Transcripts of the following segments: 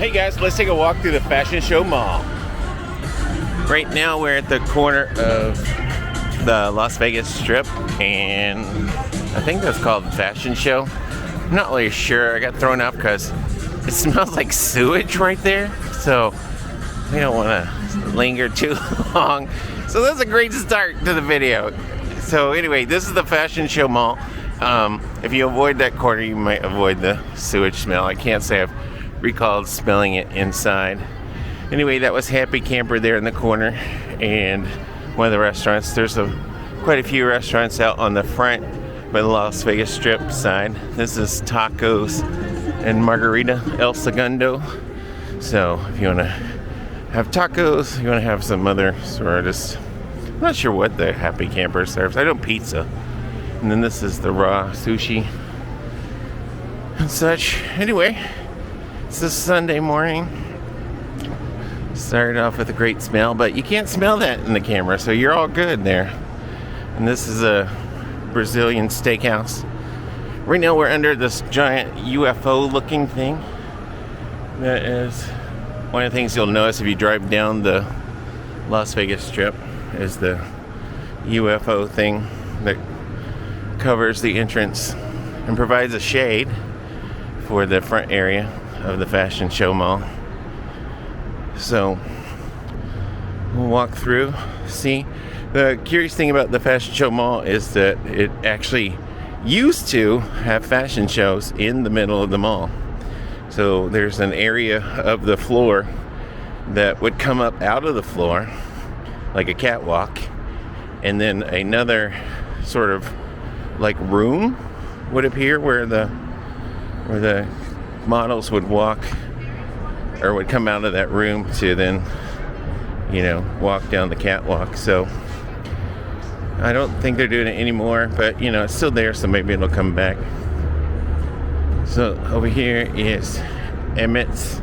Hey guys, let's take a walk through the Fashion Show Mall. Right now we're at the corner of the Las Vegas Strip, and I think that's called the Fashion Show. I'm not really sure. I got thrown off because it smells like sewage right there, so we don't want to linger too long. So that's a great start to the video. So anyway, this is the Fashion Show Mall. If you avoid that corner, you might avoid the sewage smell. I can't say I've recalled smelling it inside. Anyway, that was Happy Camper there in the corner, and one of the restaurants. There's quite a few restaurants out on the front by the Las Vegas Strip side. This is Tacos and Margarita El Segundo. So if you want to have tacos, you want to have some other sort of just, I'm not sure what the Happy Camper serves. I know pizza. And then this is the raw sushi and such. Anyway, it's this Sunday morning. Started off with a great smell, but you can't smell that in the camera, so you're all good there. And this is a Brazilian steakhouse. Right now we're under this giant UFO looking thing. That is one of the things you'll notice if you drive down the Las Vegas Strip, is the UFO thing that covers the entrance and provides a shade for the front area of the Fashion Show Mall. So we'll walk through, see. The curious thing about the Fashion Show Mall is that it actually used to have fashion shows in the middle of the mall. So there's an area of the floor that would come up out of the floor like a catwalk, and then another sort of like room would appear where the models would walk or would come out of that room to then, walk down the catwalk. So I don't think they're doing it anymore, but it's still there, so maybe it'll come back. So over here is Emmett's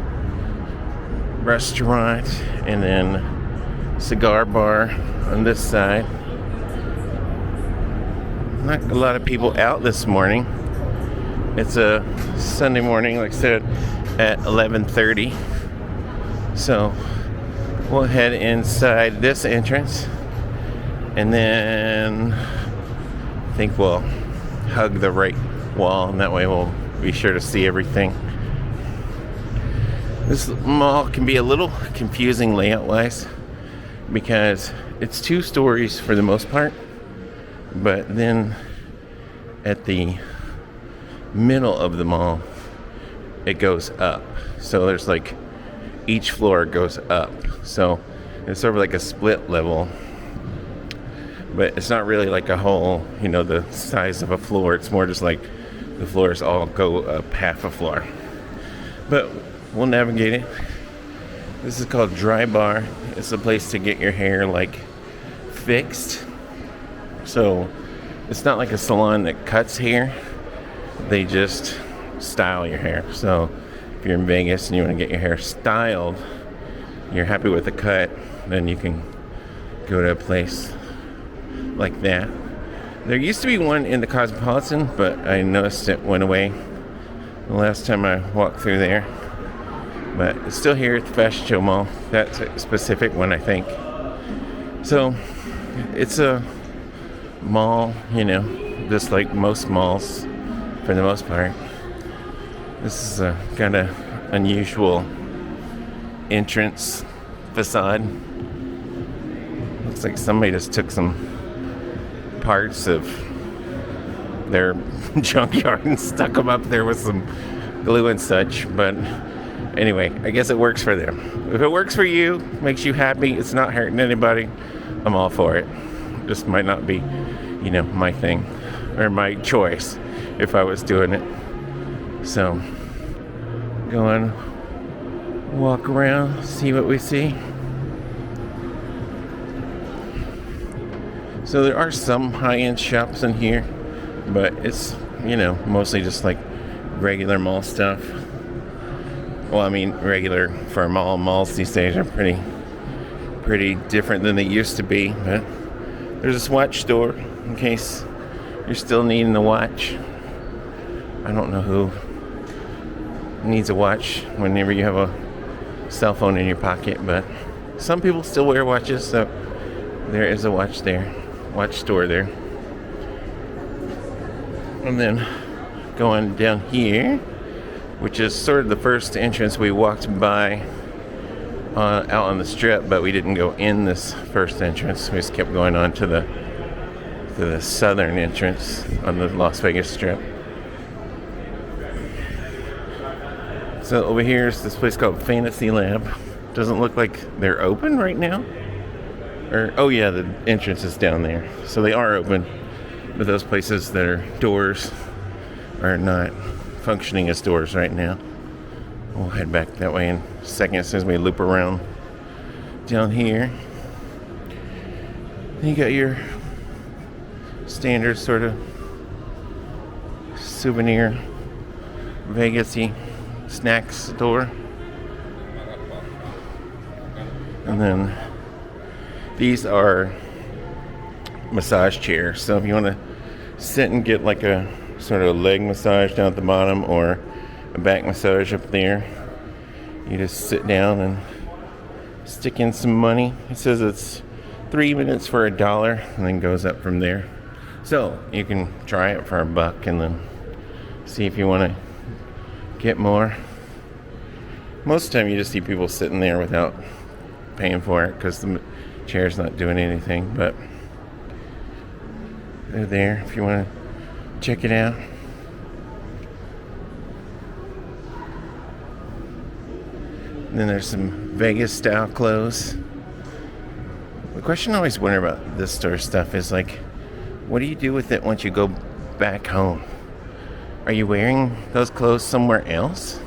restaurant, and then cigar bar on this side. Not a lot of people out this morning. It's a Sunday morning, like I said, at 11:30. So we'll head inside this entrance, and then I think we'll hug the right wall, and that way we'll be sure to see everything. This mall can be a little confusing layout-wise because it's 2 stories for the most part, but then at the middle of the mall it goes up. So there's like each floor goes up. So it's sort of like a split level, but it's not really like a whole, the size of a floor. It's more just like the floors all go up half a floor. But we'll navigate it. This is called Dry Bar. It's a place to get your hair like fixed. So it's not like a salon that cuts hair. They just style your hair. So if you're in Vegas and you want to get your hair styled, you're happy with the cut, then you can go to a place like that. There used to be one in the Cosmopolitan, but I noticed it went away the last time I walked through there. But it's still here at the Fashion Show Mall. That's a specific one, I think. So it's a mall, just like most malls for the most part. This is a kind of unusual entrance facade. Looks like somebody just took some parts of their junkyard and stuck them up there with some glue and such. But anyway, I guess it works for them. If it works for you, makes you happy, it's not hurting anybody, I'm all for it. Just might not be, my thing or my choice if I was doing it. So, go and walk around, see what we see. So there are some high-end shops in here, but it's, mostly just like regular mall stuff. Well, I mean, regular for a mall. Malls these days are pretty different than they used to be. But there's a Swatch Store in case you're still needing a watch. I don't know who needs a watch whenever you have a cell phone in your pocket, but some people still wear watches, so there is a watch store there. And then going down here, which is sort of the first entrance we walked by out on the strip, but we didn't go in this first entrance. We just kept going on to the southern entrance on the Las Vegas Strip. So over here is this place called Fantasy Lab. Doesn't look like they're open right now. Oh yeah, the entrance is down there. So they are open, but those places that are doors are not functioning as doors right now. We'll head back that way in a second as soon as we loop around down here. You got your standard sort of souvenir Vegas-y snacks store. And then these are massage chairs. So if you want to sit and get like a sort of leg massage down at the bottom or a back massage up there, you just sit down and stick in some money. It says it's 3 minutes for $1 and then goes up from there. So you can try it for $1 and then see if you want to get more. Most of the time you just see people sitting there without paying for it because the chair's not doing anything, but they're there if you want to check it out. And then there's some Vegas style clothes. The question I always wonder about this store stuff is like, what do you do with it once you go back home? Are you wearing those clothes somewhere else?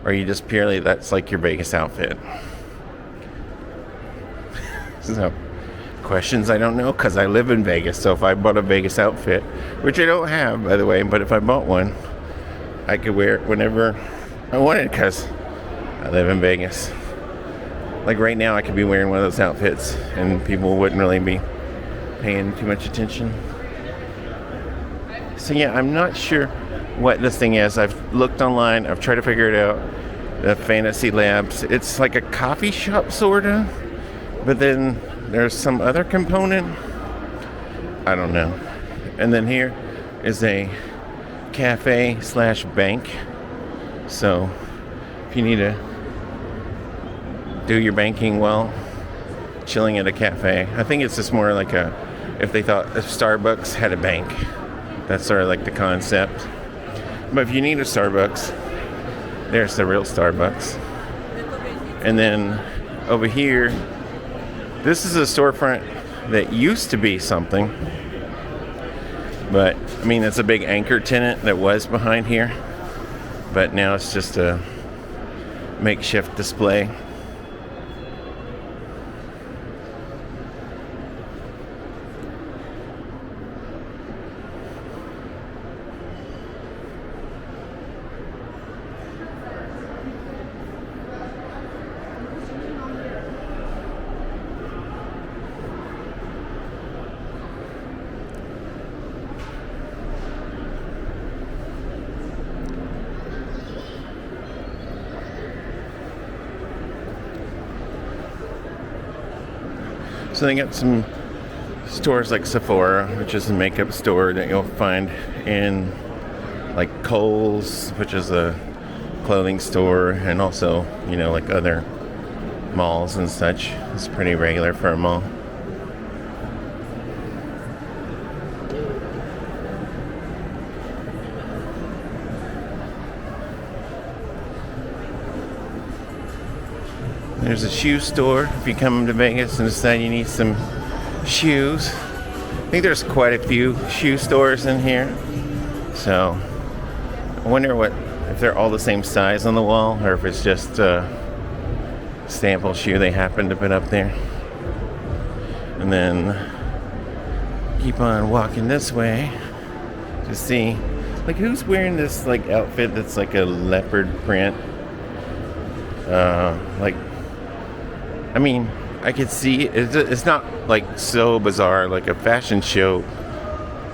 Or are you just purely, that's like your Vegas outfit? So, questions I don't know, because I live in Vegas. So if I bought a Vegas outfit, which I don't have, by the way, but if I bought one, I could wear it whenever I wanted, because I live in Vegas. Like right now, I could be wearing one of those outfits, and people wouldn't really be paying too much attention. So yeah, I'm not sure what this thing is. I've looked online. I've tried to figure it out. The Fantasy Labs. It's like a coffee shop, sorta. But then there's some other component. I don't know. And then here is a cafe / bank. So if you need to do your banking while chilling at a cafe. I think it's just more like if Starbucks had a bank. That's sort of like the concept. But if you need a Starbucks, there's the real Starbucks. And then over here, this is a storefront that used to be something. But, I mean, it's a big anchor tenant that was behind here. But now it's just a makeshift display. So they got some stores like Sephora, which is a makeup store that you'll find in like Kohl's, which is a clothing store, and also, you know, like other malls and such. It's pretty regular for a mall. There's a shoe store if you come to Vegas and decide you need some shoes. I think there's quite a few shoe stores in here. So I wonder if they're all the same size on the wall, or if it's just a sample shoe they happen to put up there. And then keep on walking this way to see, like, who's wearing this like outfit that's like a leopard print. I mean, I could see it's not like so bizarre, like a fashion show,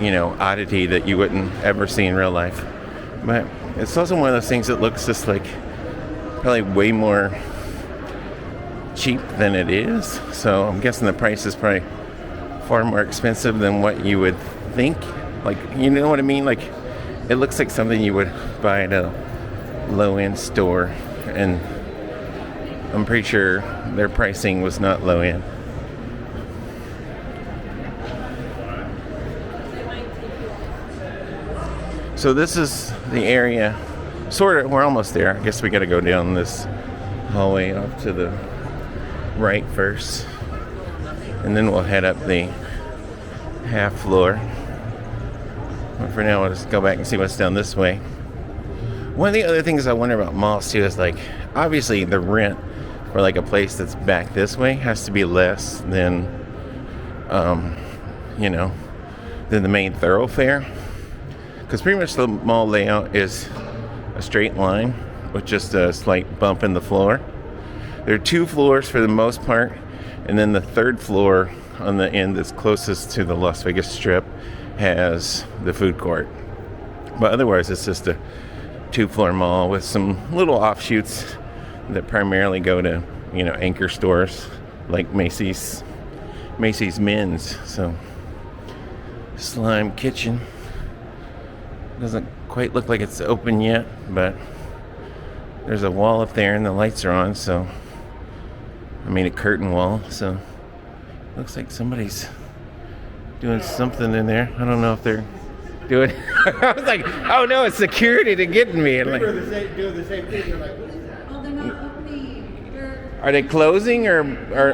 you know, oddity that you wouldn't ever see in real life. But it's also one of those things that looks just like probably way more cheap than it is. So I'm guessing the price is probably far more expensive than what you would think. Like, you know what I mean? Like, it looks like something you would buy at a low-end store, and I'm pretty sure their pricing was not low-end. So this is the area, sort of, we're almost there. I guess we got to go down this hallway off to the right first, and then we'll head up the half floor. But for now, we'll just go back and see what's down this way. One of the other things I wonder about malls too is, like, obviously the rent for like a place that's back this way has to be less than, you know, than the main thoroughfare. Because pretty much the mall layout is a straight line with just a slight bump in the floor. There are 2 floors for the most part, and then the 3rd floor on the end that's closest to the Las Vegas Strip has the food court. But otherwise, it's just a 2-floor mall with some little offshoots that primarily go to, you know, anchor stores like Macy's Men's. So, Slime Kitchen doesn't quite look like it's open yet, but there's a wall up there and the lights are on, so I mean a curtain wall, so looks like somebody's doing something in there. I don't know if they're doing I was like, oh no, it's security to getting me. And like, doing the same thing. You're like, what is that? Oh, they're not opening. Are they closing or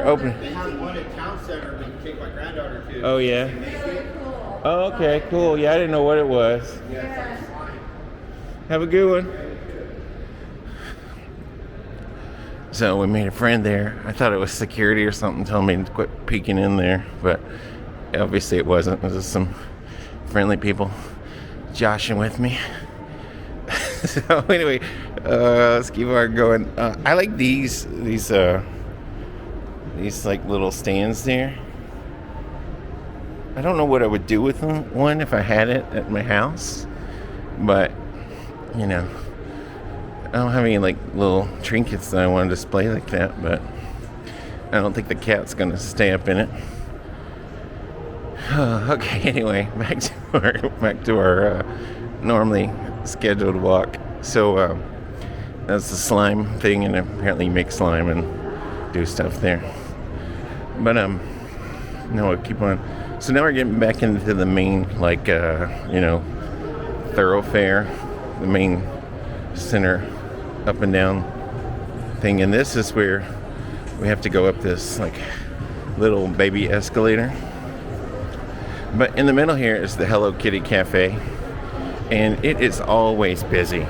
open? They have one at Town Center we can take my granddaughter to. Oh yeah. Very cool. Oh, okay, cool. Yeah, I didn't know what it was. Yeah. Have a good one. So we made a friend there. I thought it was security or something telling me to quit peeking in there, but obviously it wasn't. It was just some friendly people joshing with me. So anyway, let's keep on going. I like these like little stands there. I don't know what I would do with one if I had it at my house, but you know, I don't have any like little trinkets that I want to display like that, but I don't think the cat's gonna stay up in it. Okay, anyway, back to our normally scheduled walk. So that's the slime thing, and apparently you make slime and do stuff there. But no, we'll keep on. So now we're getting back into the main, like you know, thoroughfare, the main center up and down thing, and this is where we have to go up this like little baby escalator. But in the middle here is the Hello Kitty Cafe, and it is always busy.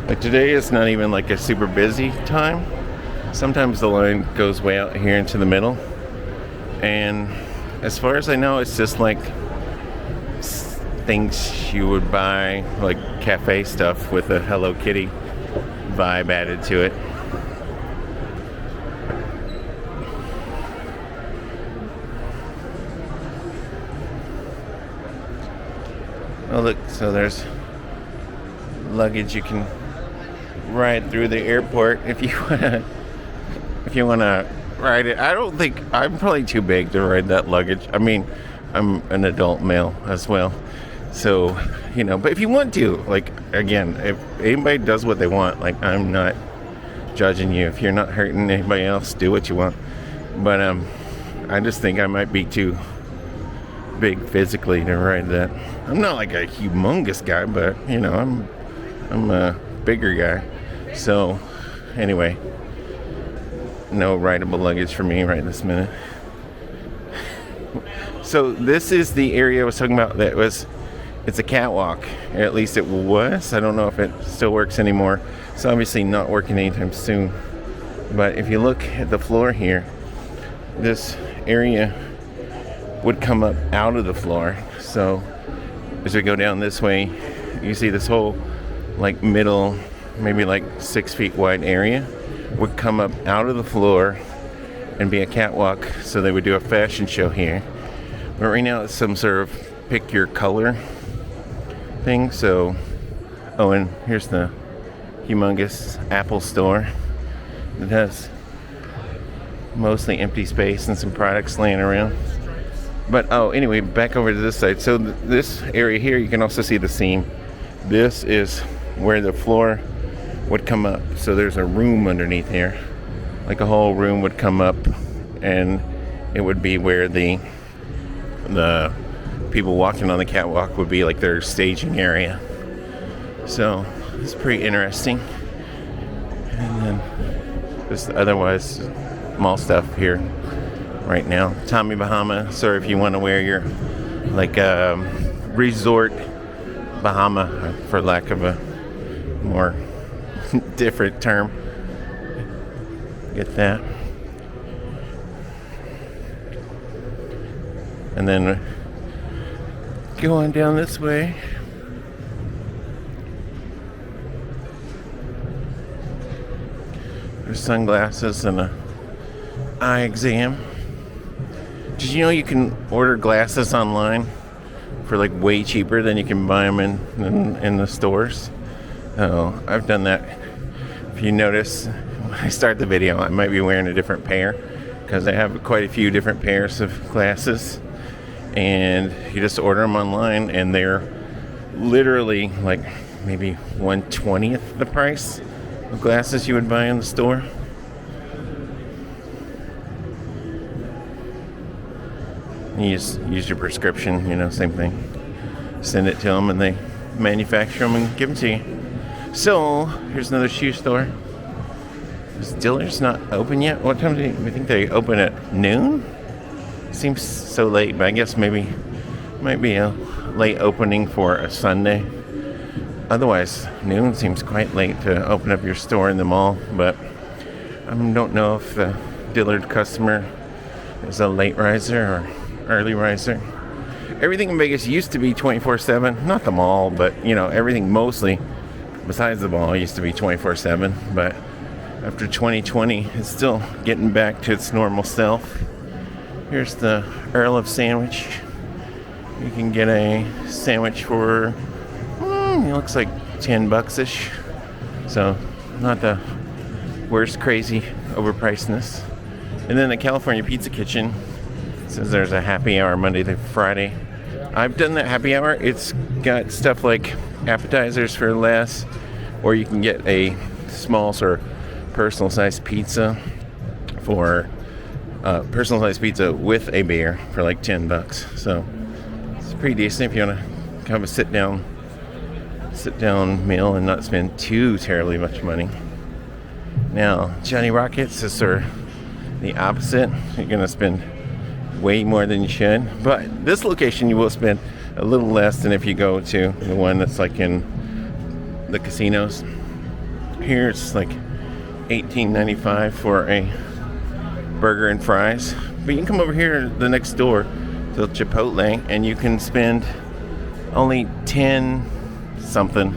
Like today is not even like a super busy time. Sometimes the line goes way out here into the middle, and as far as I know, it's just like things you would buy, like cafe stuff with a Hello Kitty vibe added to it. Oh look, so there's luggage. You can ride through the airport if you wanna ride it. I don't think I'm probably too big to ride that luggage. I mean, I'm an adult male as well, so you know. But if you want to, like, again, if anybody does what they want, like, I'm not judging you. If you're not hurting anybody else, do what you want. But I just think I might be too big physically to ride that. I'm not like a humongous guy, but you know, I'm a bigger guy. So anyway, no rideable luggage for me right this minute. So this is the area I was talking about. It's a catwalk, or at least it was. I don't know if it still works anymore. It's obviously not working anytime soon. But if you look at the floor here, this area would come up out of the floor. So as we go down this way, you see this whole like middle, maybe like 6 feet wide area would come up out of the floor and be a catwalk. So they would do a fashion show here. But right now it's some sort of pick your color thing. So, oh, and here's the humongous Apple store that has mostly empty space and some products laying around. But oh, anyway, back over to this side. So this area here, you can also see the seam. This is where the floor would come up. So there's a room underneath here, like a whole room would come up, and it would be where the people walking on the catwalk would be, like their staging area. So it's pretty interesting. And then just otherwise mall stuff here right now. Tommy Bahama. So if you want to wear your like resort Bahama, for lack of a more different term, get that. And then going down this way, there's sunglasses and a eye exam. Did you know you can order glasses online for like way cheaper than you can buy them in the stores? Oh, I've done that. If you notice, when I start the video, I might be wearing a different pair because I have quite a few different pairs of glasses. And you just order them online, and they're literally like maybe 1/20th the price of glasses you would buy in the store. You just use your prescription, same thing. Send it to them, and they manufacture them and give them to you. So here's another shoe store. Is Dillard's not open yet? What time do you think they open at noon? Seems so late, but I guess maybe might be a late opening for a Sunday. Otherwise, noon seems quite late to open up your store in the mall, but I don't know if the Dillard customer is a late riser or early riser. Everything in Vegas used to be 24/7, not the mall, but everything mostly besides the mall used to be 24/7, but after 2020, it's still getting back to its normal self. Here's the Earl of Sandwich. You can get a sandwich for, it looks like $10-ish. So, not the worst crazy overpricedness. And then the California Pizza Kitchen says there's a happy hour Monday through Friday. I've done that happy hour. It's got stuff like appetizers for less, or you can get a small sort of personal-sized pizza for personalized pizza with a beer for like $10. So it's pretty decent if you want to have a sit down meal and not spend too terribly much money. Now Johnny Rockets is sort of the opposite. You're gonna spend way more than you should, but this location you will spend a little less than if you go to the one that's like in the casinos. Here it's like $18.95 for a burger and fries, but you can come over here the next door to Chipotle and you can spend only 10 something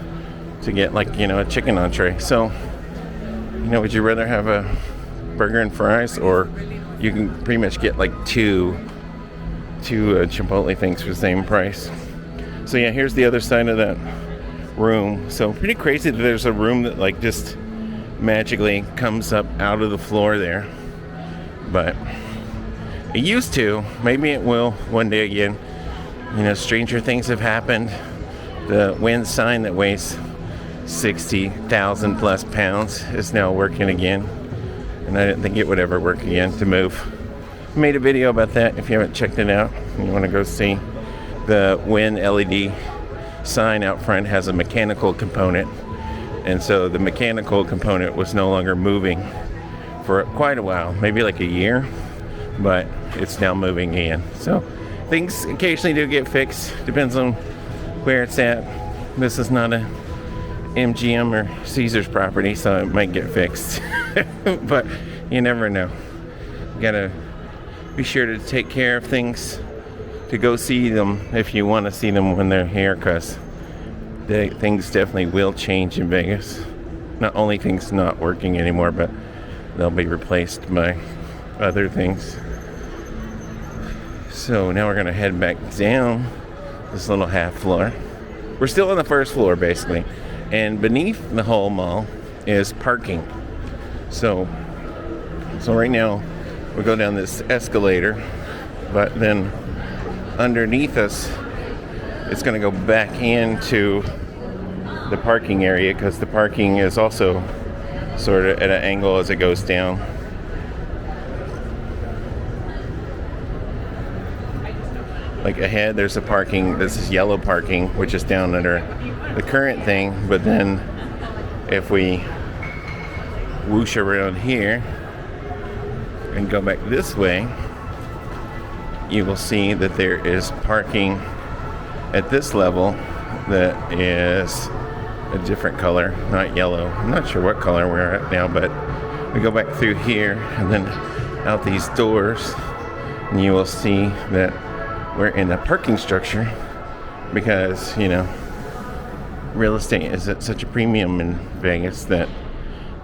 to get like a chicken entree. So would you rather have a burger and fries, or you can pretty much get like two Chipotle things for the same price? So yeah, here's the other side of that room. So pretty crazy that there's a room that like just magically comes up out of the floor there. But it used to. Maybe it will one day again. Stranger things have happened. The wind sign that weighs 60,000 plus pounds is now working again. And I didn't think it would ever work again to move. I made a video about that if you haven't checked it out. You want to go see. The wind LED sign out front has a mechanical component. And so the mechanical component was no longer moving for quite a while, maybe like a year, but it's now moving again. So things occasionally do get fixed, depends on where it's at. This is not a MGM or Caesars property, so it might get fixed. But you never know. You gotta be sure to take care of things, to go see them if you want to see them when they're here, because things definitely will change in Vegas. Not only things not working anymore, but they'll be replaced by other things. So now we're going to head back down this little half floor. We're still on the first floor, basically. And beneath the whole mall is parking. So right now we go down this escalator, but then underneath us it's going to go back into the parking area, because the parking is also sort of at an angle as it goes down. Like ahead there's a parking, this is yellow parking, which is down under the current thing, but then if we whoosh around here and go back this way, you will see that there is parking at this level that is a different color, not yellow. I'm not sure what color we're at now, but we go back through here and then out these doors, and you will see that we're in a parking structure because, you know, real estate is at such a premium in Vegas that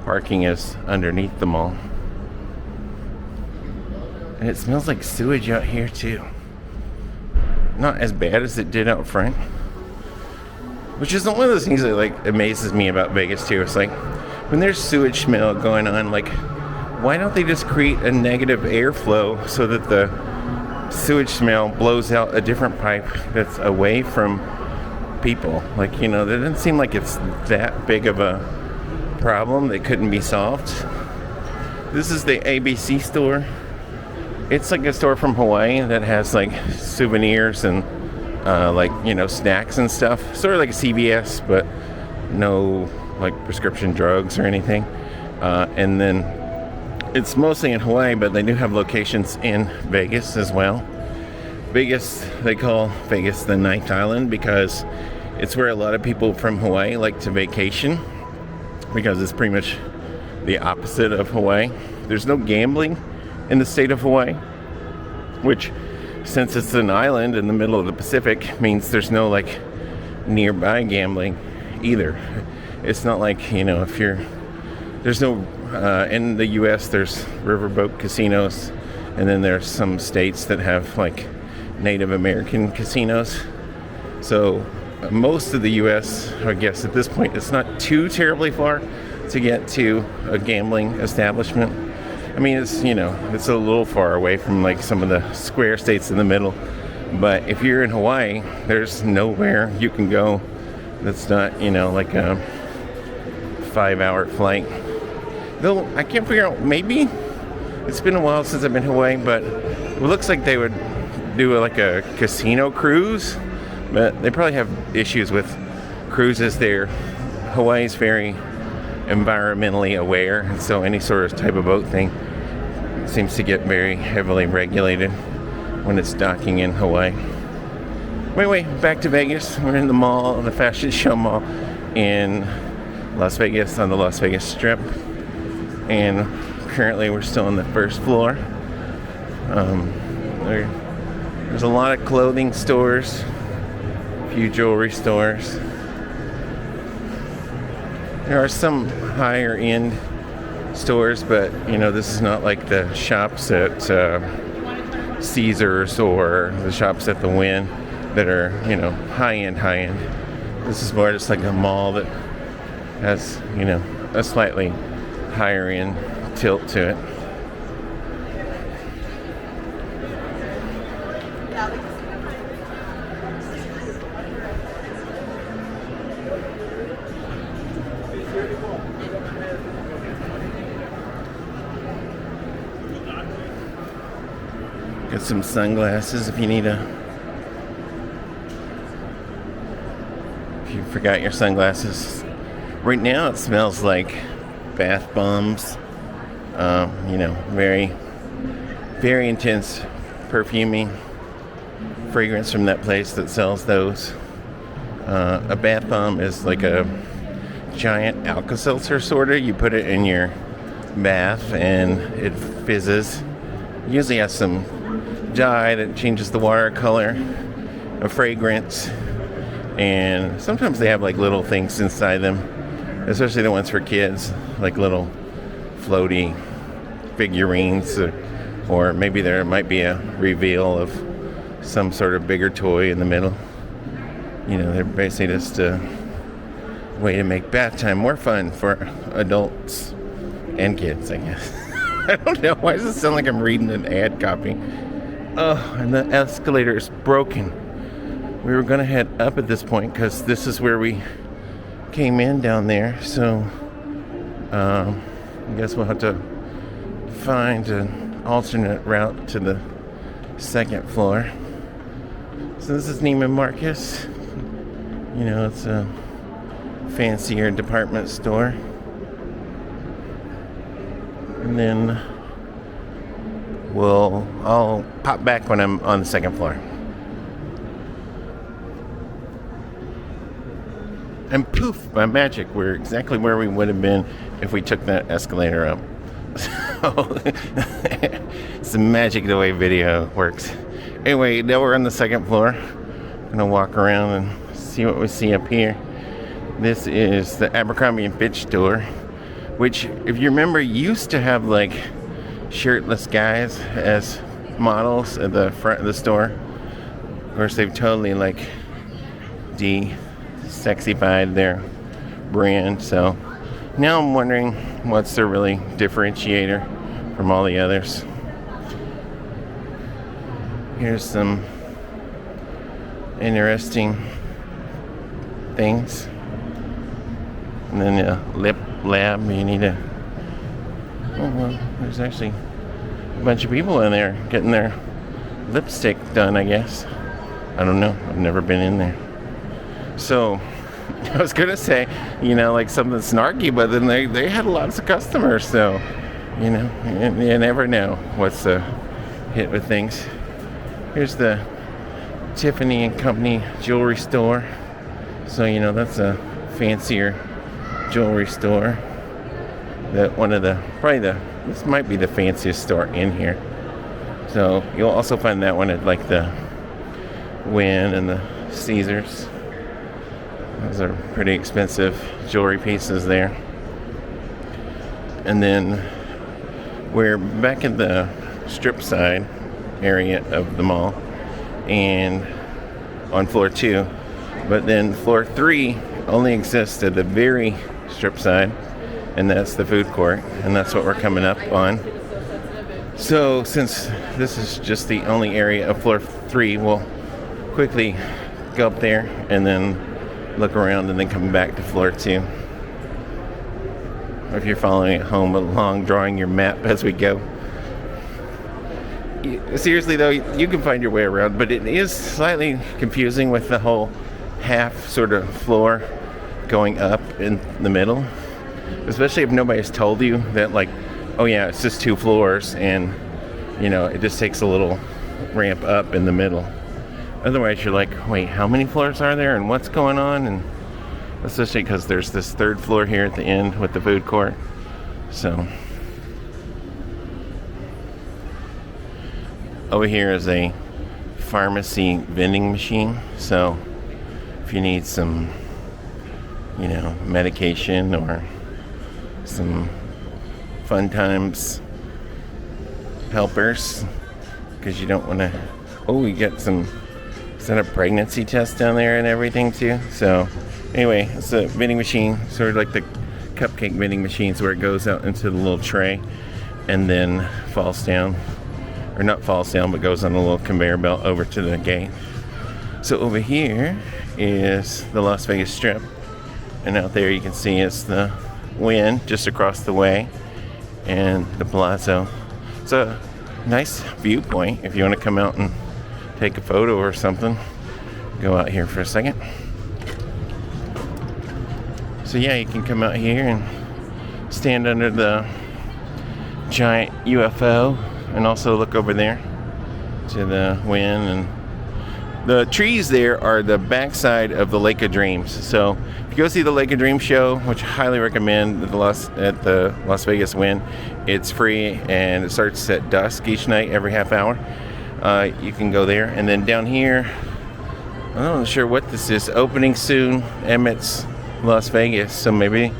parking is underneath the mall. And it smells like sewage out here too. Not as bad as it did out front, which is one of those things that like amazes me about Vegas too. It's like when there's sewage smell going on, like why don't they just create a negative airflow so that the sewage smell blows out a different pipe that's away from people? Like, you know, that doesn't seem like it's that big of a problem that couldn't be solved. This is the ABC store. It's like a store from Hawaii that has like souvenirs and like, you know, snacks and stuff. Sort of like a CVS, but no like prescription drugs or anything. And then it's mostly in Hawaii, but they do have locations in Vegas as well. Vegas, they call Vegas the ninth island because it's where a lot of people from Hawaii like to vacation, because it's pretty much the opposite of Hawaii. There's no gambling in the state of Hawaii, which, since it's an island in the middle of the Pacific, means there's no like nearby gambling either. It's not like, you know, there's no in the US there's riverboat casinos, and then there's some states that have like Native American casinos. So most of the US, I guess at this point, it's not too terribly far to get to a gambling establishment. I mean, it's, you know, it's a little far away from like some of the square states in the middle, but if you're in Hawaii, there's nowhere you can go that's not, you know, like a 5-hour flight. Though I can't figure out, maybe it's been a while since I've been to Hawaii, but it looks like they would do like a casino cruise, but they probably have issues with cruises there. Hawaii's very environmentally aware, and so any sort of type of boat thing seems to get very heavily regulated when it's docking in Hawaii. Anyway, back to Vegas. We're in the mall, the fashion show mall in Las Vegas, on the Las Vegas Strip, and currently we're still on the first floor. There's a lot of clothing stores, a few jewelry stores. There are some higher end stores, but you know, this is not like the shops at Caesars or the shops at the Wynn that are, you know, high end. This is more just like a mall that has, you know, a slightly higher end tilt to it. Got some sunglasses if you need if you forgot your sunglasses. Right now it smells like bath bombs. You know, very, very intense perfuming fragrance from that place that sells those. A bath bomb is like a giant Alka-Seltzer sorta. You put it in your bath and it fizzes. It usually has some dye that changes the water color, a fragrance, and sometimes they have like little things inside them, especially the ones for kids, like little floaty figurines, or maybe there might be a reveal of some sort of bigger toy in the middle. You know, they're basically just way to make bath time more fun for adults and kids, I guess. I don't know. Why does it sound like I'm reading an ad copy? Oh, and the escalator is broken. We were going to head up at this point because this is where we came in down there. So, I guess we'll have to find an alternate route to the second floor. So this is Neiman Marcus. You know, it's a fancier department store. And then I'll pop back when I'm on the second floor. And poof, by magic, we're exactly where we would have been if we took that escalator up. So, it's the magic the way video works. Anyway, now we're on the second floor. Gonna walk around and see what we see up here. This is the Abercrombie & Fitch store, which, if you remember, used to have like shirtless guys as models at the front of the store. Of course, they've totally like de-sexified their brand. So now I'm wondering what's their really differentiator from all the others. Here's some interesting things. And then a lip lab. You need a... Oh, well, there's actually a bunch of people in there getting their lipstick done, I guess. I don't know. I've never been in there. So, I was going to say, you know, like something snarky, but then they had lots of customers. So, you know, you never know what's the hit with things. Here's the Tiffany and Company jewelry store. So, you know, that's a fancier jewelry store. This might be the fanciest store in here. So you'll also find that one at like the Wynn and the Caesars. Those are pretty expensive jewelry pieces there. And then we're back at the strip side area of the mall and on floor 2, but then floor 3 only exists at the very strip side, and that's the food court, and that's what we're coming up on. So since this is just the only area of floor 3, we'll quickly go up there and then look around and then come back to floor 2. Or if you're following at home along, drawing your map as we go. Seriously though, you can find your way around, but it is slightly confusing with the whole half sort of floor going up in the middle, especially if nobody's told you that, like, oh yeah, it's just 2 floors, and you know, it just takes a little ramp up in the middle. Otherwise you're like, wait, how many floors are there and what's going on? And especially because there's this 3rd floor here at the end with the food court. So over here is a pharmacy vending machine. So if you need some, you know, medication or some fun times helpers, because you don't want to... Oh, you got some... Is that a pregnancy test down there and everything too? So anyway, it's a vending machine, sort of like the cupcake vending machines where it goes out into the little tray and then falls down. Or not falls down, but goes on a little conveyor belt over to the gate. So over here is the Las Vegas Strip. And out there you can see it's the Wynn just across the way. And the Palazzo. It's a nice viewpoint if you want to come out and take a photo or something. Go out here for a second. So yeah, you can come out here and stand under the giant UFO and also look over there to the Wynn. And the trees there are the backside of the Lake of Dreams. So if you go see the Lake of Dreams show, which I highly recommend at the Las Vegas Wynn, it's free and it starts at dusk each night, every half hour. You can go there. And then down here, I'm not sure what this is, opening soon, Emmett's Las Vegas. So maybe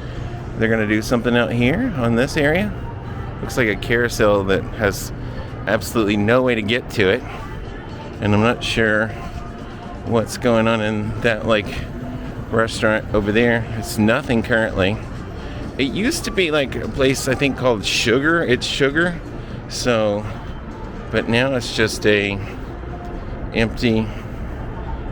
they're going to do something out here on this area. Looks like a carousel that has absolutely no way to get to it. And I'm not sure what's going on in that like restaurant over there. It's nothing currently. It used to be like a place I think called Sugar. It's Sugar. So, but now it's just a empty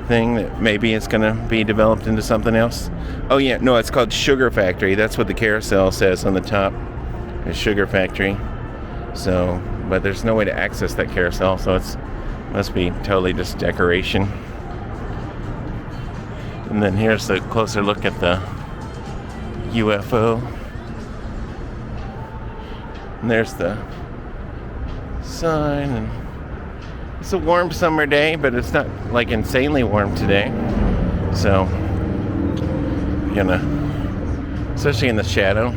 thing that maybe it's gonna be developed into something else. Oh yeah, no, it's called Sugar Factory. That's what the carousel says on the top. It's Sugar Factory. So, but there's no way to access that carousel, so it's must be totally just decoration. And then here's a closer look at the UFO. And there's the sign, and it's a warm summer day, but it's not like insanely warm today. So, especially in the shadow.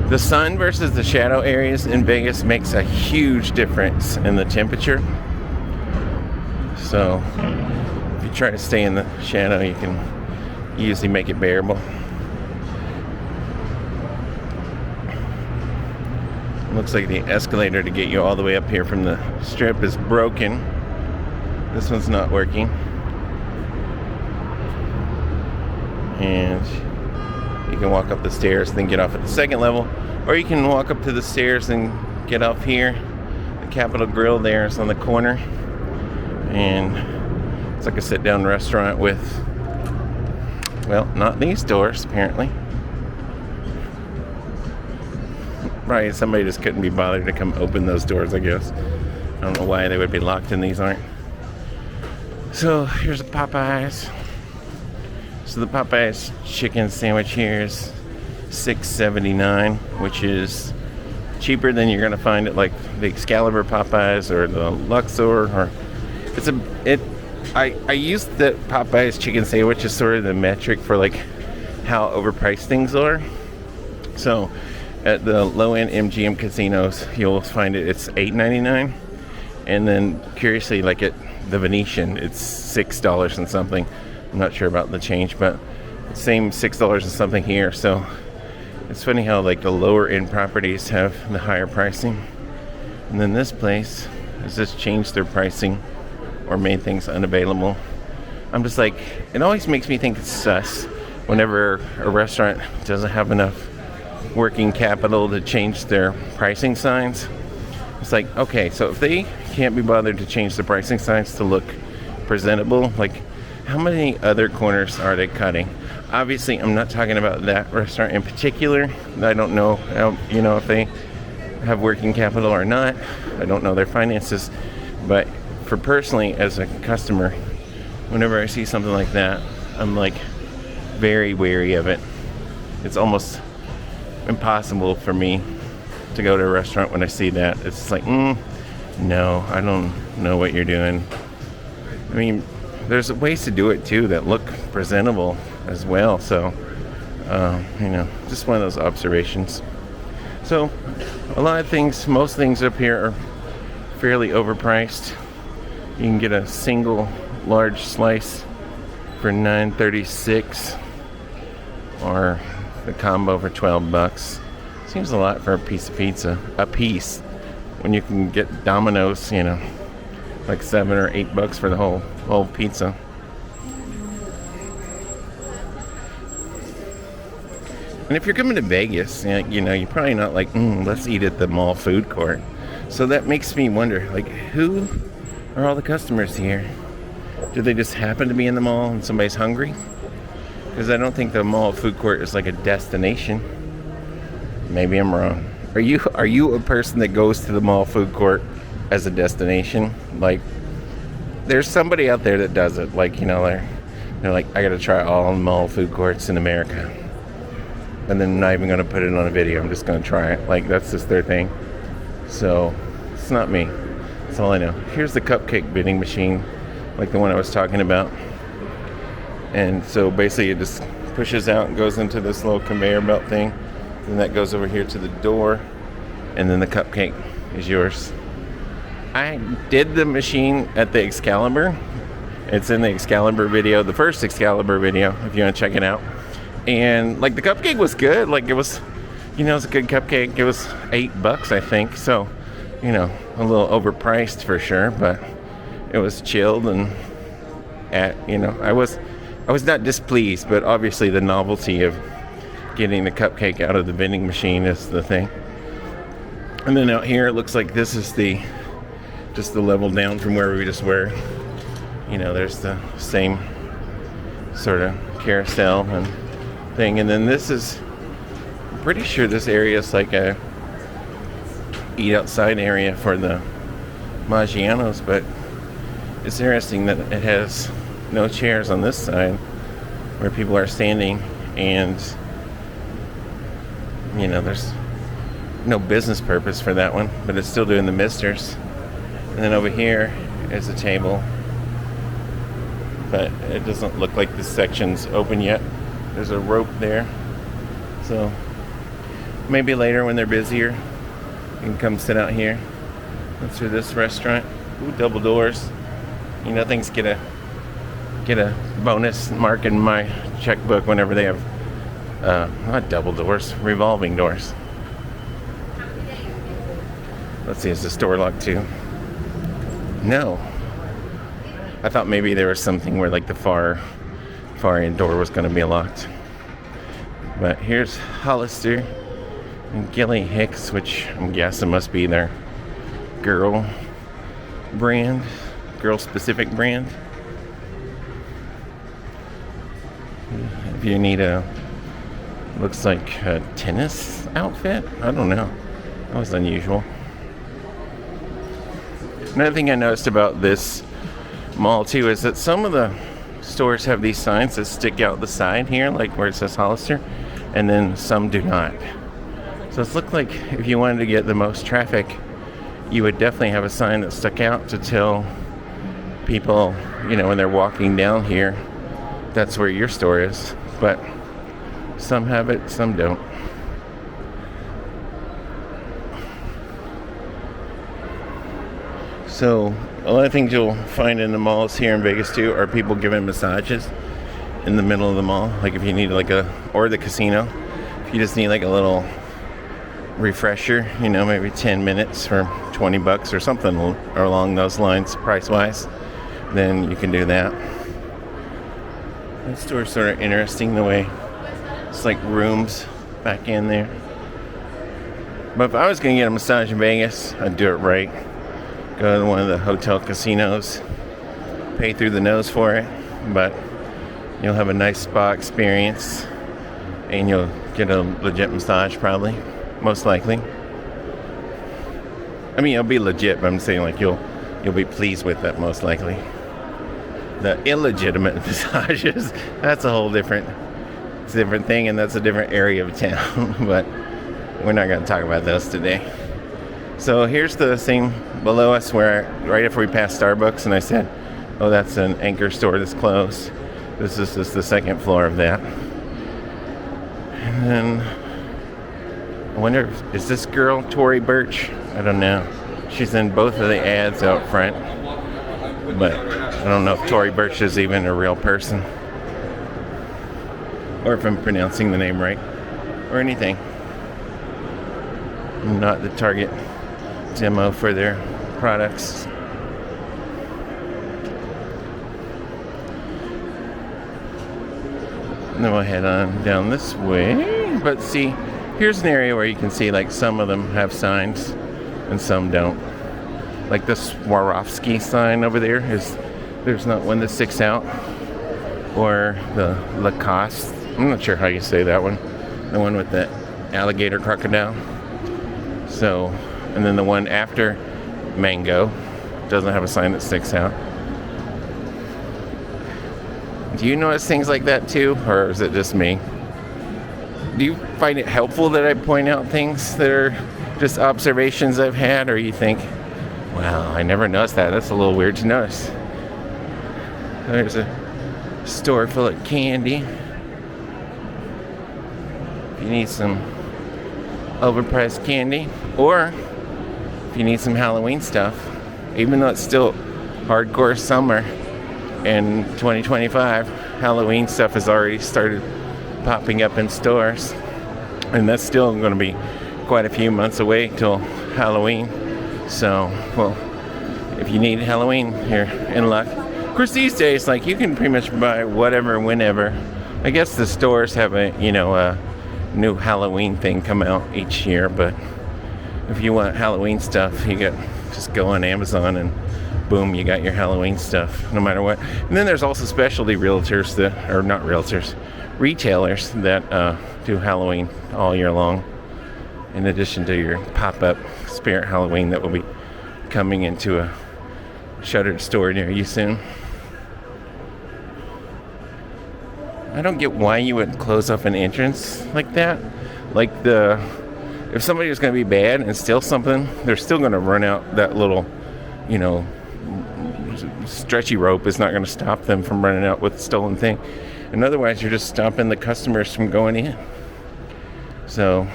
The sun versus the shadow areas in Vegas makes a huge difference in the temperature. So, if you try to stay in the shadow, you can usually make it bearable. Looks like the escalator to get you all the way up here from the strip is broken. This one's not working. And you can walk up the stairs, then get off at the second level. Or you can walk up to the stairs and get off here. The Capitol Grill there is on the corner. And it's like a sit-down restaurant with, well, not these doors, apparently. Right, somebody just couldn't be bothered to come open those doors, I guess. I don't know why they would be locked and these aren't. So, here's the Popeyes. So the Popeyes chicken sandwich here is $6.79, which is cheaper than you're gonna find at like the Excalibur Popeyes or the Luxor, or I use the Popeyes chicken sandwich as sort of the metric for like how overpriced things are. So at the low-end MGM casinos, you'll find it's $8.99, and then curiously, like at the Venetian, it's $6 and something. I'm not sure about the change, but same $6 and something here. So it's funny how like the lower-end properties have the higher pricing, and then this place has just changed their pricing or made things unavailable. I'm just like, it always makes me think it's sus whenever a restaurant doesn't have enough working capital to change their pricing signs. It's like, okay, so if they can't be bothered to change the pricing signs to look presentable, like how many other corners are they cutting? Obviously, I'm not talking about that restaurant in particular. I don't know, if they have working capital or not. I don't know their finances. But for personally, as a customer, whenever I see something like that, I'm like very wary of it. It's almost impossible for me to go to a restaurant when I see that. It's just like, no, I don't know what you're doing. I mean, there's ways to do it too that look presentable as well. So, just one of those observations. So, a lot of things, most things up here are fairly overpriced. You can get a single large slice for $9.36, or the combo for $12. Seems a lot for a piece of pizza. A piece, when you can get Domino's, like $7 or $8 for the whole pizza. And if you're coming to Vegas, you're probably not like, let's eat at the mall food court. So that makes me wonder, like, who are all the customers here? Do they just happen to be in the mall and somebody's hungry? Because I don't think the mall food court is like a destination. Maybe I'm wrong. Are you a person that goes to the mall food court as a destination? Like, there's somebody out there that does it. Like, they're like, I gotta try all the mall food courts in America. And then I'm not even gonna put it on a video. I'm just gonna try it. Like, that's just their thing. So, it's not me. That's all I know. Here's the cupcake vending machine, like the one I was talking about. And so basically it just pushes out and goes into this little conveyor belt thing. And that goes over here to the door. And then the cupcake is yours. I did the machine at the Excalibur. It's in the Excalibur video, the first Excalibur video, if you want to check it out. And like the cupcake was good. Like it was, it was a good cupcake. It was $8, I think. So, a little overpriced for sure, but it was chilled and I was not displeased, but obviously the novelty of getting the cupcake out of the vending machine is the thing. And then out here, it looks like this is just the level down from where we just were. You know, there's the same sort of carousel and thing. And then this is, I'm pretty sure this area is like a eat outside area for the Maggianos, but it's interesting that it has no chairs on this side where people are standing, and you know, there's no business purpose for that one, but it's still doing the misters. And then over here is a table, but it doesn't look like this section's open yet. There's a rope there, so maybe later when they're busier you can come sit out here. That's for this restaurant. Ooh, double doors. You know, things get a bonus mark in my checkbook whenever they have not double doors, revolving doors. Let's see, is the store locked too? No. I thought maybe there was something where like the far end door was going to be locked. But here's Hollister and Gilly Hicks, which I'm guessing must be their girl specific brand. If you need looks like a tennis outfit, I don't know. That was unusual. Another thing I noticed about this mall too is that some of the stores have these signs that stick out the side here, like where it says Hollister, and then some do not. So it looked like if you wanted to get the most traffic, you would definitely have a sign that stuck out to tell people, you know, when they're walking down here, that's where your store is. But some have it, some don't. So a lot of things you'll find in the malls here in Vegas too are people giving massages in the middle of the mall. Like if you need or the casino, if you just need like a little refresher, you know, maybe 10 minutes for $20 or something along those lines, price-wise, then you can do that. This store's sort of interesting the way it's like rooms back in there. But if I was going to get a massage in Vegas, I'd do it right. Go to one of the hotel casinos, pay through the nose for it, but you'll have a nice spa experience and you'll get a legit massage probably, most likely. I mean, it'll be legit, but I'm saying like you'll be pleased with it most likely. The illegitimate massages, that's a whole different thing, and that's a different area of town, but we're not going to talk about those today. So here's the thing below us where right after we passed Starbucks, and I said, oh, that's an anchor store that's closed. This is just the second floor of that. And then I wonder, is this girl Tory Burch? I don't know. She's in both of the ads out front, but I don't know if Tory Burch is even a real person, or if I'm pronouncing the name right, or anything. I'm not the target demo for their products. And then we'll head on down this way. But see, here's an area where you can see like some of them have signs and some don't. Like the Swarovski sign over there's not one that sticks out. Or the Lacoste, I'm not sure how you say that one. The one with the alligator crocodile. So, and then the one after Mango doesn't have a sign that sticks out. Do you notice things like that too, or is it just me? Do you find it helpful that I point out things that are just observations I've had, or you think, wow, I never noticed that. That's a little weird to notice. There's a store full of candy. If you need some overpriced candy, or if you need some Halloween stuff, even though it's still hardcore summer in 2025, Halloween stuff has already started popping up in stores, and that's still going to be quite a few months away till Halloween. So, well, if you need Halloween, you're in luck. Of course, these days, like, you can pretty much buy whatever, whenever. I guess the stores have a new Halloween thing come out each year, but if you want Halloween stuff, you just go on Amazon and boom, you got your Halloween stuff, no matter what. And then there's also specialty retailers that do Halloween all year long, in addition to your pop-up Spirit Halloween that will be coming into a shuttered store near you soon. I don't get why you would close off an entrance like that. Like, if somebody was going to be bad and steal something, they're still going to run out that little, stretchy rope is not going to stop them from running out with the stolen thing. And otherwise, you're just stopping the customers from going in. So,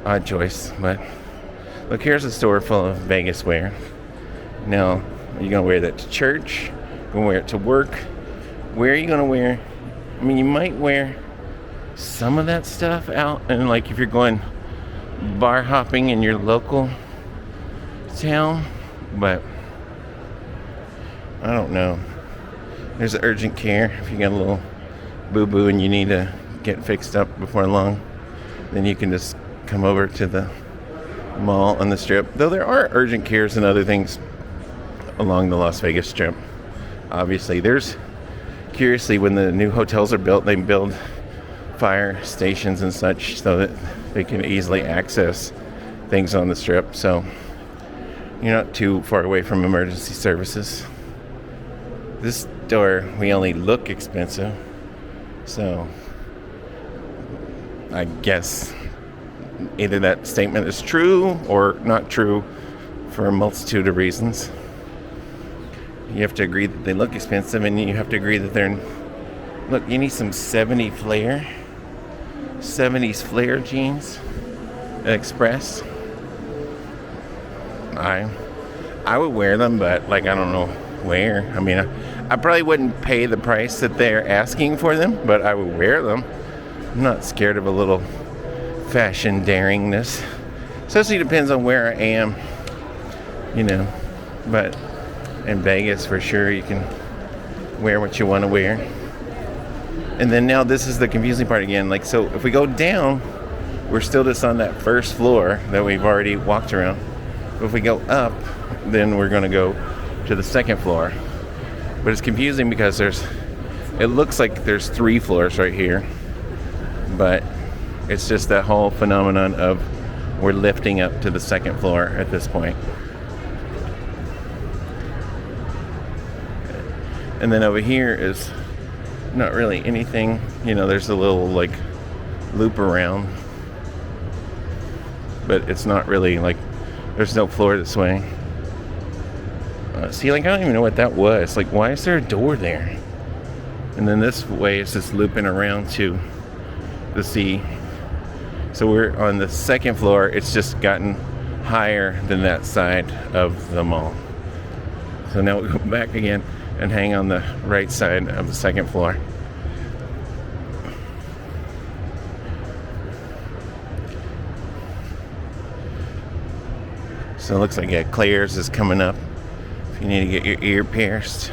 odd choice. But look, here's a store full of Vegas wear. Now, are you going to wear that to church? Going to wear it to work? Where are you going to wear? I mean, you might wear some of that stuff out, and like if you're going bar hopping in your local town, but I don't know. There's urgent care. If you got a little boo-boo and you need to get fixed up before long, then you can just come over to the mall on the Strip. Though there are urgent cares and other things along the Las Vegas Strip. Obviously, curiously, when the new hotels are built, they build fire stations and such so that they can easily access things on the Strip. So you're not too far away from emergency services. This store, we only look expensive. So I guess either that statement is true or not true for a multitude of reasons. You have to agree that they look expensive, and you have to agree that they're... Look, you need some 70s flare jeans at Express. I would wear them, but like, I don't know where. I mean, I probably wouldn't pay the price that they're asking for them, but I would wear them. I'm not scared of a little fashion daringness. Especially depends on where I am, but in Vegas, for sure, you can wear what you want to wear. And then now this is the confusing part again. Like, so if we go down, we're still just on that first floor that we've already walked around. But if we go up, then we're going to go to the second floor. But it's confusing because it looks like there's 3 floors right here. But it's just that whole phenomenon of we're lifting up to the second floor at this point. And then over here is not really anything. There's a little like loop around, but it's not really like there's no floor this way. See, like, I don't even know what that was. Like, why is there a door there? And then this way is just looping around to the sea. So we're on the second floor. It's just gotten higher than that side of the mall. So now we go back again and hang on the right side of the second floor. So it looks like Claire's is coming up. If you need to get your ear pierced,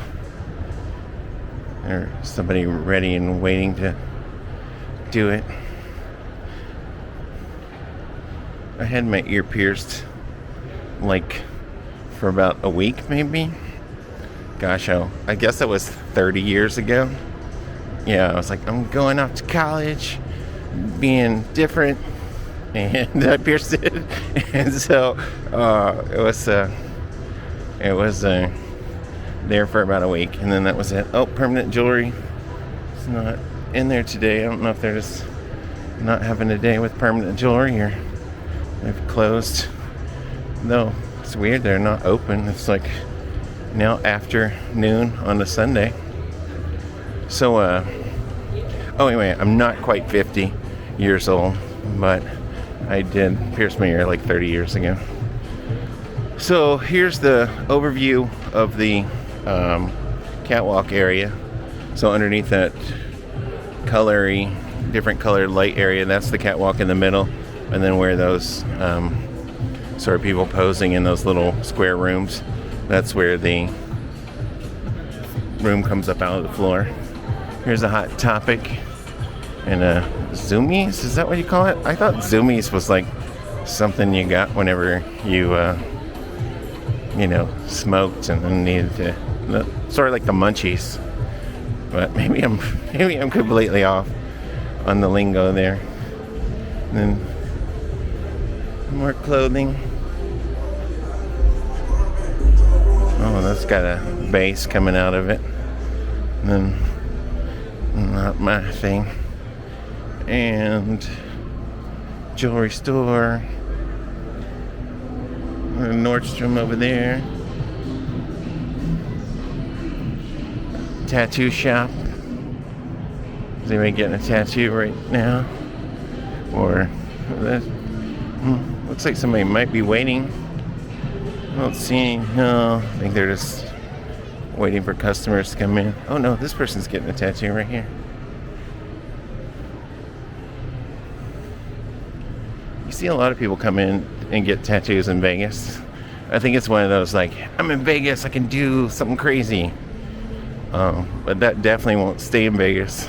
or somebody ready and waiting to do it. I had my ear pierced like for about a week, maybe. Gosh, I guess that was 30 years ago. Yeah, I was like, I'm going off to college, being different, and I pierced it. And so it was there for about a week, and then that was it. Oh, permanent jewelry. It's not in there today. I don't know if they're just not having a day with permanent jewelry, or they've closed. No, it's weird. They're not open. It's like now afternoon on a Sunday. So, anyway, I'm not quite 50 years old, but I did pierce my ear like 30 years ago. So here's the overview of the catwalk area. So underneath that different colored light area, that's the catwalk in the middle. And then where those sort of people posing in those little square rooms, that's where the room comes up out of the floor. Here's a Hot Topic and a Zoomies. Is that what you call it? I thought Zoomies was like something you got whenever you, smoked and then needed to, sort of like the munchies. But maybe I'm completely off on the lingo there. And then more clothing. Oh, that's got a base coming out of it. And then not my thing. And jewelry store. Nordstrom over there. Tattoo shop. Is anybody getting a tattoo right now? Or that? Looks like somebody might be waiting. I don't see. No, I think they're just waiting for customers to come in. Oh no, this person's getting a tattoo right here. You see a lot of people come in and get tattoos in Vegas. I think it's one of those like, I'm in Vegas, I can do something crazy. But that definitely won't stay in Vegas.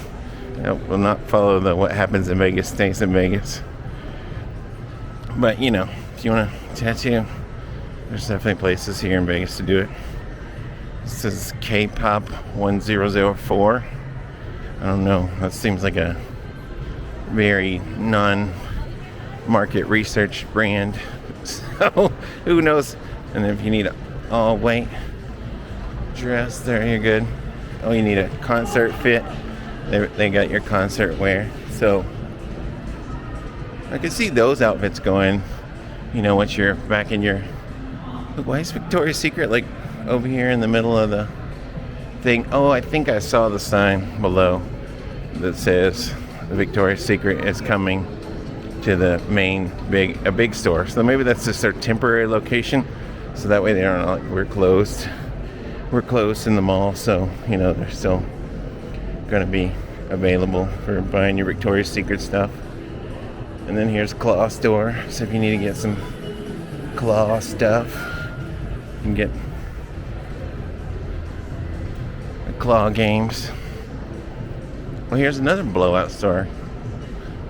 It will not follow the what happens in Vegas stays in Vegas. But if you want a tattoo, there's definitely places here in Vegas to do it. This is K-Pop 1004. I don't know. That seems like a very non-market research brand. So who knows? And if you need an all-white dress, there you're good. Oh, you need a concert fit. They got your concert wear. So I can see those outfits going. Once you're back in your. Why is Victoria's Secret like over here in the middle of the thing? Oh, I think I saw the sign below that says the Victoria's Secret is coming to the main big store. So maybe that's just their temporary location. So that way they aren't like, we're closed in the mall. So they're still going to be available for buying your Victoria's Secret stuff. And then here's Claw Store. So if you need to get some claw stuff, you can get the claw games. Well, here's another blowout store.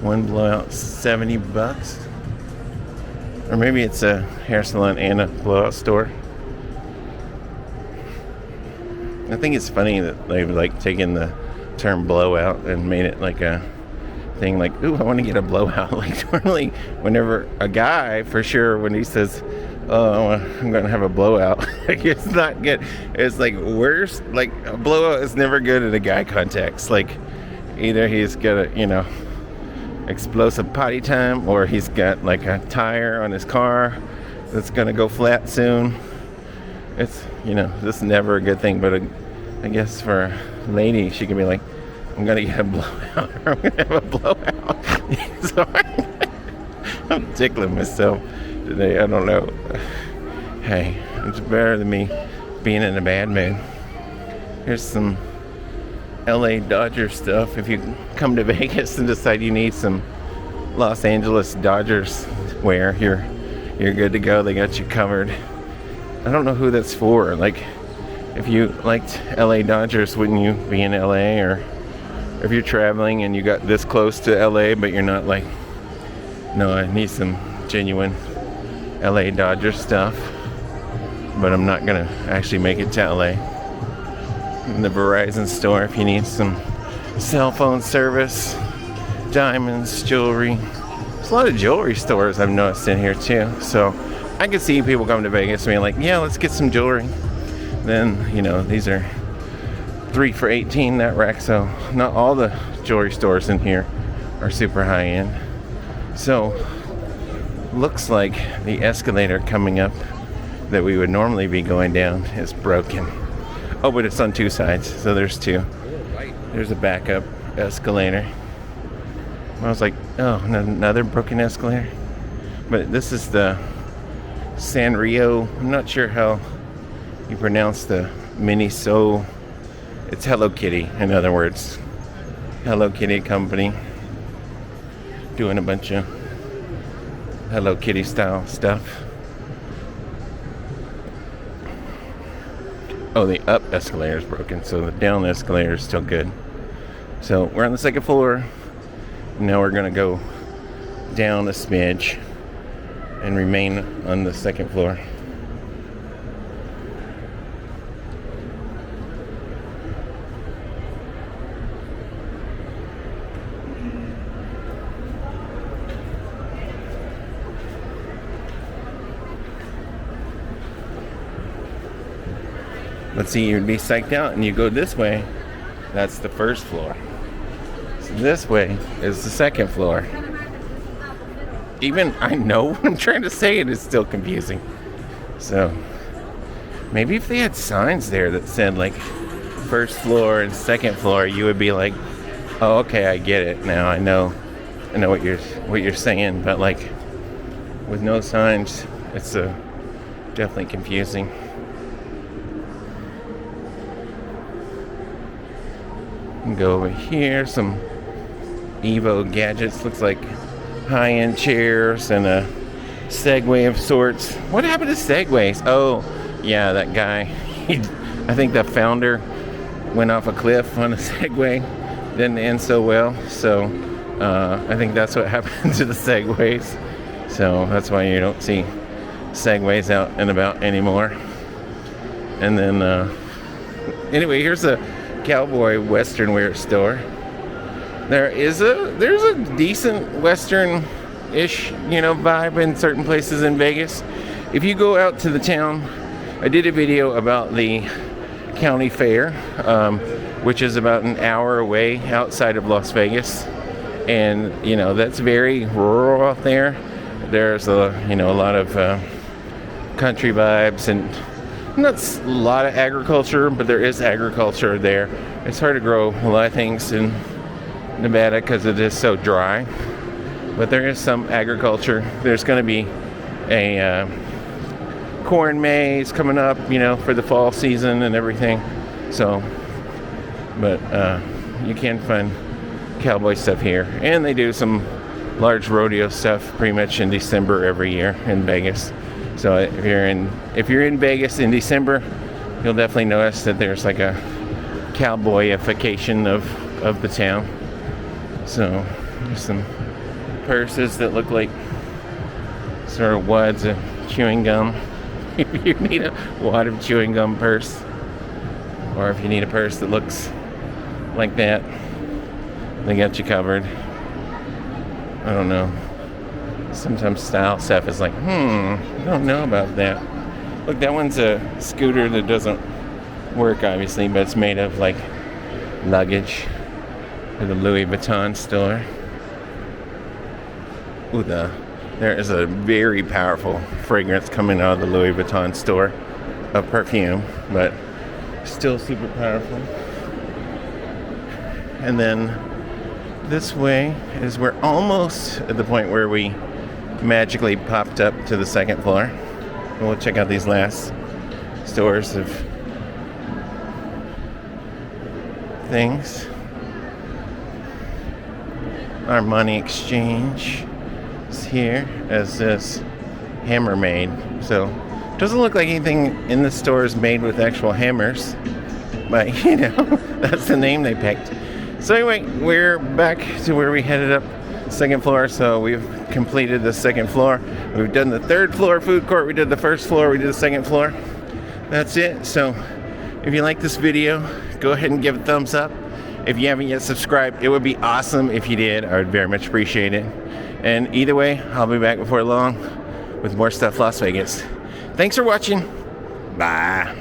One blowout, $70. Or maybe it's a hair salon and a blowout store. I think it's funny that they've like taken the term blowout and made it like a thing like, ooh, I want to get a blowout. Like normally whenever a guy, for sure, when he says, oh, I'm going to have a blowout, like it's not good. It's like worse. Like a blowout is never good in a guy context. Like either he's got a, explosive potty time, or he's got like a tire on his car that's going to go flat soon. It's, this is never a good thing, but I guess for a lady, she can be like, I'm going to get a blowout, or I'm going to have a blowout. Sorry. I'm tickling myself today. I don't know. Hey, it's better than me being in a bad mood. Here's some LA Dodger stuff. If you come to Vegas and decide you need some Los Angeles Dodgers wear, you're good to go. They got you covered. I don't know who that's for. Like, if you liked LA Dodgers, wouldn't you be in LA? Or if you're traveling and you got this close to LA, but you're not like, no, I need some genuine LA Dodger stuff, but I'm not gonna actually make it to LA. In the Verizon store, if you need some cell phone service, diamonds, jewelry. There's a lot of jewelry stores I've noticed in here too. So I can see people coming to Vegas and being like, yeah, let's get some jewelry. Then, these are 3 for $18, that rack. So not all the jewelry stores in here are super high end. So looks like the escalator coming up that we would normally be going down is broken. Oh, but it's on 2 sides, so there's 2. There's a backup escalator. I was like, oh, another broken escalator. But this is the Sanrio. I'm not sure how you pronounce the Miniso. It's Hello Kitty, in other words. Hello Kitty company doing a bunch of Hello Kitty style stuff. Oh, the up escalator is broken, so the down escalator is still good. So we're on the second floor. Now we're gonna go down a smidge and remain on the second floor. Let's see, you'd be psyched out and you go this way. That's the first floor. So this way is the second floor. Even I know what I'm trying to say, it is still confusing. So maybe if they had signs there that said like first floor and second floor, you would be like, oh, okay, I get it now. I know what you're saying. But like with no signs, it's definitely confusing. Go over here, some Evo gadgets. Looks like high-end chairs and a Segway of sorts. What happened to Segways? Oh, yeah, that guy. I think the founder went off a cliff on a Segway. Didn't end so well. So I think that's what happened to the Segways. So that's why you don't see Segways out and about anymore. And then, anyway, here's a cowboy western wear store. There's a decent western-ish, vibe in certain places in Vegas. If you go out to the town, I did a video about the county fair, which is about an hour away outside of Las Vegas, and that's very rural out there. There's a lot of country vibes and not a lot of agriculture, but there is agriculture there. It's hard to grow a lot of things in Nevada because it is so dry, but there is some agriculture. There's going to be a corn maze coming up, for the fall season and everything. So, but you can find cowboy stuff here, and they do some large rodeo stuff pretty much in December every year in Vegas. So if you're in Vegas in December, you'll definitely notice that there's like a cowboyification of the town. So there's some purses that look like sort of wads of chewing gum. If you need a wad of chewing gum purse, or if you need a purse that looks like that, they got you covered. I don't know. Sometimes style stuff is like, I don't know about that. Look, that one's a scooter that doesn't work, obviously, but it's made of like luggage for the Louis Vuitton store. Ooh, there is a very powerful fragrance coming out of the Louis Vuitton store of perfume, but still super powerful. And then this way is we're almost at the point where we magically popped up to the second floor. And we'll check out these last stores of things. Our money exchange is here, as this hammer made. So it doesn't look like anything in the store is made with actual hammers, but that's the name they picked. So anyway, we're back to where we headed up, second floor. So we've completed the second floor. We've done the third floor food court. We did the first floor. We did the second floor. That's it. So if you like this video, go ahead and give it a thumbs up. If you haven't yet subscribed, it would be awesome if you did. I would very much appreciate it. And either way, I'll be back before long with more stuff Las Vegas. Thanks for watching. Bye.